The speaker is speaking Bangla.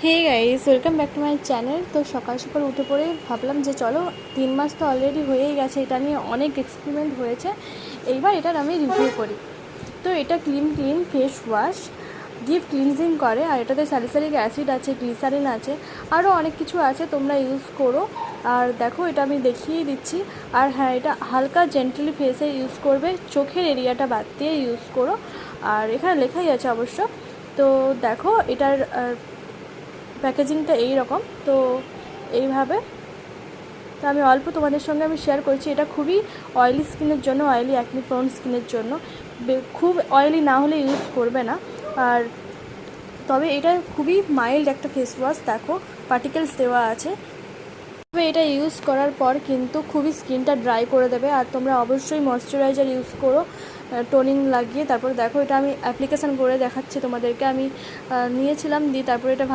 Hey guys, welcome back to my channel. তো সকাল সকাল উঠে পড়ে ভাবলাম যে চলো 3 মাস তো অলরেডি হয়েই গেছে, এটা নিয়ে অনেক এক্সপেরিমেন্ট হয়েছে, এইবার এটার আমি রিভিউ করি। তো এটা clean face wash, deep cleansing করে, আর এটাতে স্যালিসাইলিক অ্যাসিড আছে, গ্লিসারিন আছে, আরও অনেক কিছু আছে, তোমরা ইউজ করো। আর দেখো, এটা আমি দেখিয়েই দিচ্ছি। আর হ্যাঁ, এটা হালকা জেন্টলি ফেসে ইউজ করবে, চোখের এরিয়াটা বাদ দিয়ে ইউজ করো। আর এখানে লেখাই আছে অবশ্য। তো দেখো, এটার প্যাকেজিংটা এই রকম। তো এইভাবে, তো আমি অল্প তোমাদের সঙ্গে আমি শেয়ার করছি। এটা খুবই অয়েলি স্কিনের জন্য, অয়েলি অ্যাকনি প্রোন স্কিনের জন্য, খুব অয়েলি না হলে ইউজ করবে না। আর তবে এটা খুবই মাইল্ড একটা ফেস ওয়াশ, দেখো পার্টিকেলস দেওয়া আছে। তবে এটা ইউজ করার পর কিন্তু খুবই স্কিনটা ড্রাই করে দেবে। আর তোমরা অবশ্যই ময়শ্চারাইজার ইউজ করো, টোনিং লাগিয়ে। তারপর দেখো, এটা আমি অ্যাপ্লিকেশান করে দেখাচ্ছি তোমাদেরকে। আমি নিয়েছিলাম, দিয়ে তারপরে এটা